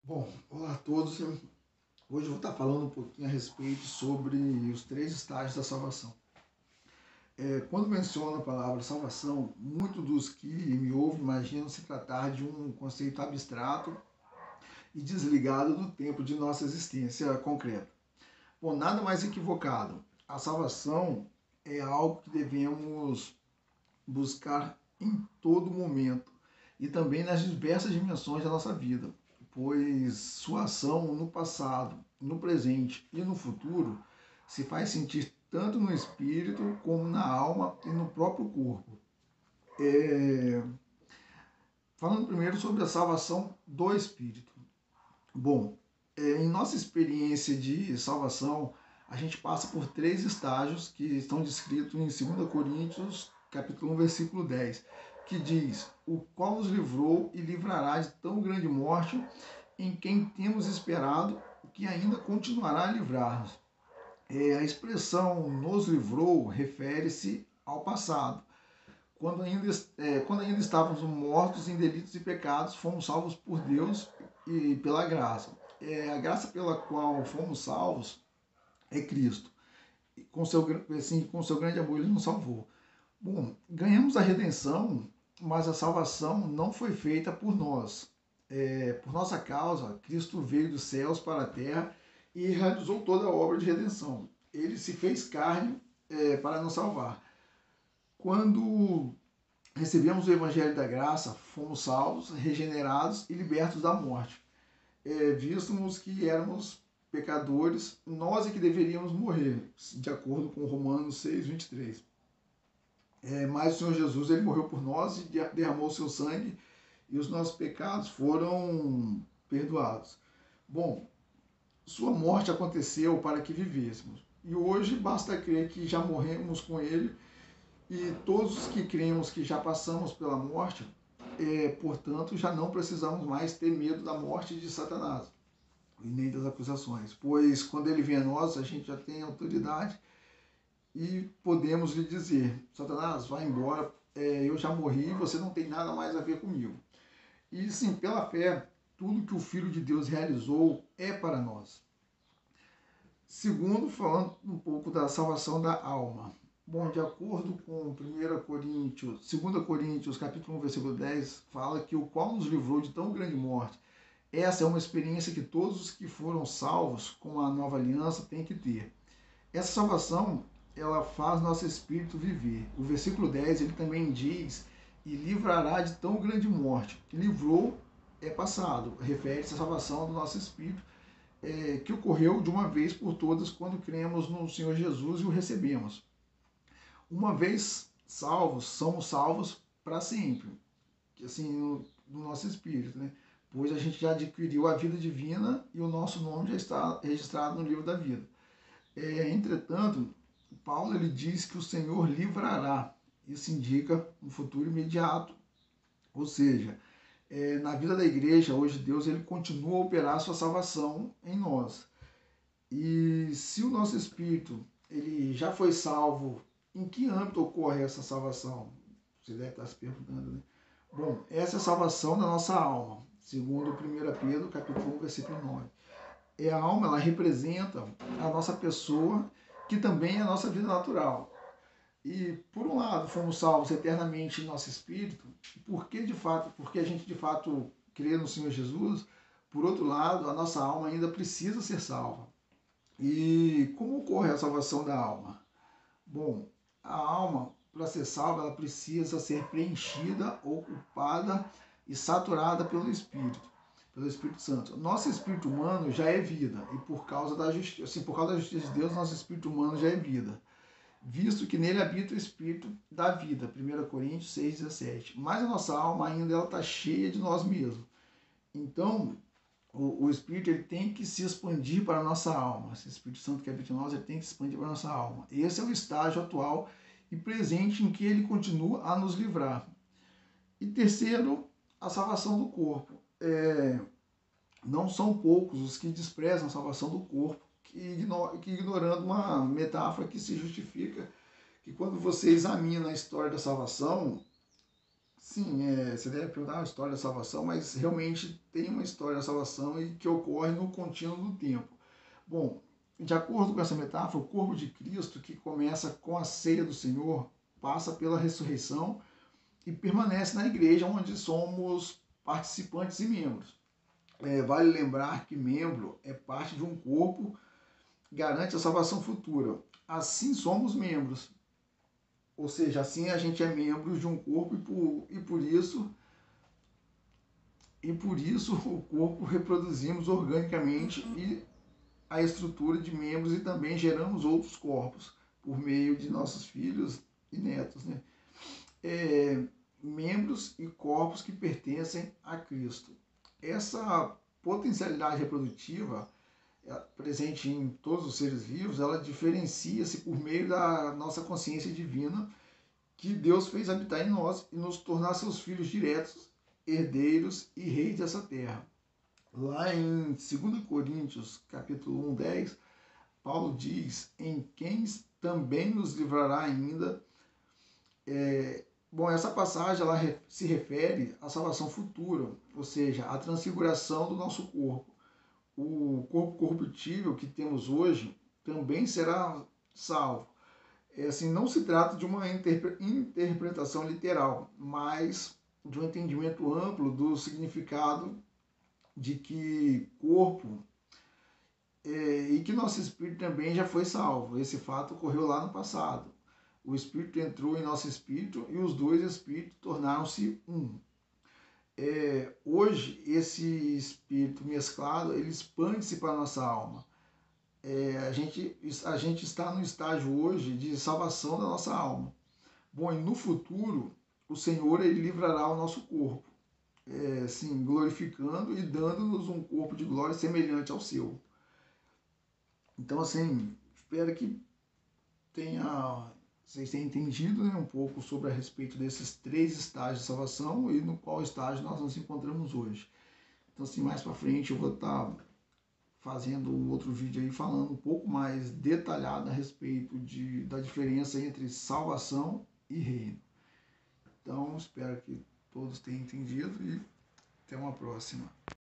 Bom, olá a todos. Hoje eu vou estar falando um pouquinho a respeito sobre os três estágios da salvação. Quando menciono a palavra salvação, muitos dos que me ouvem imaginam se tratar de um conceito abstrato e desligado do tempo de nossa existência concreta. Bom, nada mais equivocado. A salvação é algo que devemos buscar em todo momento e também nas diversas dimensões da nossa vida, pois sua ação no passado, no presente e no futuro se faz sentir tanto no espírito como na alma e no próprio corpo. Falando primeiro sobre a salvação do espírito. Bom, em nossa experiência de salvação, a gente passa por três estágios que estão descritos em 2 Coríntios, capítulo 1, versículo 10, que diz: o qual nos livrou e livrará de tão grande morte, em quem temos esperado, que ainda continuará a livrar-nos. A expressão nos livrou refere-se ao passado. Quando ainda estávamos mortos em delitos e pecados, fomos salvos por Deus e pela graça. A graça pela qual fomos salvos é Cristo. Com seu grande amor, Ele nos salvou. Bom, ganhamos a redenção, mas a salvação não foi feita por nós. Por nossa causa, Cristo veio dos céus para a terra e realizou toda a obra de redenção. Ele se fez carne para nos salvar. Quando recebemos o Evangelho da Graça, fomos salvos, regenerados e libertos da morte. Vístamos que éramos pecadores, nós é que deveríamos morrer, de acordo com Romanos 6, 23. Mas o Senhor Jesus, ele morreu por nós e derramou o seu sangue e os nossos pecados foram perdoados. Bom, sua morte aconteceu para que vivêssemos. E hoje basta crer que já morremos com ele e todos os que cremos que já passamos pela morte, portanto, já não precisamos mais ter medo da morte de Satanás e nem das acusações, pois quando ele vem a nós, a gente já tem autoridade e podemos lhe dizer: Satanás, vai embora, eu já morri, você não tem nada mais a ver comigo. E sim, pela fé, tudo que o Filho de Deus realizou é para nós. Segundo, falando um pouco da salvação da alma. Bom, de acordo com 2 Coríntios, capítulo 1, versículo 10, fala que o qual nos livrou de tão grande morte. Essa é uma experiência que todos os que foram salvos com a nova aliança têm que ter. Essa salvação, ela faz nosso espírito viver. O versículo 10, ele também diz: e livrará de tão grande morte. Livrou é passado, refere-se à salvação do nosso espírito, que ocorreu de uma vez por todas quando cremos no Senhor Jesus e o recebemos. Uma vez salvos, somos salvos para sempre, assim, no nosso espírito, né? Pois a gente já adquiriu a vida divina e o nosso nome já está registrado no livro da vida. Entretanto, Paulo ele diz que o Senhor livrará. Isso indica um futuro imediato. Ou seja, na vida da igreja, hoje Deus ele continua a operar a sua salvação em nós. E se o nosso espírito ele já foi salvo, em que âmbito ocorre essa salvação? Você deve estar se perguntando, né? Bom, essa é a salvação da nossa alma, segundo 1 Pedro, capítulo 1, versículo 9. A alma, ela representa a nossa pessoa, que também é a nossa vida natural. E, por um lado, fomos salvos eternamente em nosso espírito, porque a gente de fato crê no Senhor Jesus. Por outro lado, a nossa alma ainda precisa ser salva. E como ocorre a salvação da alma? Bom, a alma, para ser salva, ela precisa ser preenchida, ocupada e saturada pelo Espírito Santo. Nosso espírito humano já é vida, e por causa da justiça de Deus, nosso espírito humano já é vida, visto que nele habita o Espírito da vida, 1 Coríntios 6,17. Mas a nossa alma ainda está cheia de nós mesmos. Então, o Espírito ele tem que se expandir para a nossa alma. Esse Espírito Santo que habita em nós ele tem que se expandir para a nossa alma. Esse é o estágio atual e presente em que ele continua a nos livrar. E terceiro, a salvação do corpo. Não são poucos os que desprezam a salvação do corpo, que ignorando uma metáfora que se justifica, que quando você examina a história da salvação, Sim, você deve perguntar a história da salvação, mas realmente tem uma história da salvação e que ocorre no contínuo do tempo. Bom, de acordo com essa metáfora, o corpo de Cristo, que começa com a ceia do Senhor, passa pela ressurreição e permanece na igreja, onde somos participantes e membros. Vale lembrar que membro é parte de um corpo, garante a salvação futura. Assim somos membros, ou seja, assim a gente é membro de um corpo e por isso o corpo reproduzimos organicamente e a estrutura de membros e também geramos outros corpos por meio de nossos filhos e netos, né? Membros e corpos que pertencem a Cristo. Essa potencialidade reprodutiva presente em todos os seres vivos, ela diferencia-se por meio da nossa consciência divina que Deus fez habitar em nós e nos tornar seus filhos diretos, herdeiros e reis dessa terra. Lá em 2 Coríntios, capítulo 1, 10, Paulo diz: em quem também nos livrará ainda. Bom, essa passagem ela se refere à salvação futura, ou seja, à transfiguração do nosso corpo. O corpo corruptível que temos hoje também será salvo. Assim, não se trata de uma interpretação literal, mas de um entendimento amplo do significado de que corpo e que nosso espírito também já foi salvo. Esse fato ocorreu lá no passado. O espírito entrou em nosso espírito e os dois espíritos tornaram-se um. Hoje, esse espírito mesclado, ele expande-se para a nossa alma. A gente está no estágio hoje de salvação da nossa alma. Bom, e no futuro, o Senhor ele livrará o nosso corpo, sim, glorificando e dando-nos um corpo de glória semelhante ao seu. Então, assim, espero que vocês tenham entendido, né, um pouco sobre a respeito desses 3 estágios de salvação e no qual estágio nós nos encontramos hoje. Então, assim, mais para frente eu vou estar fazendo um outro vídeo aí falando um pouco mais detalhado a respeito da diferença entre salvação e reino. Então, espero que todos tenham entendido e até uma próxima.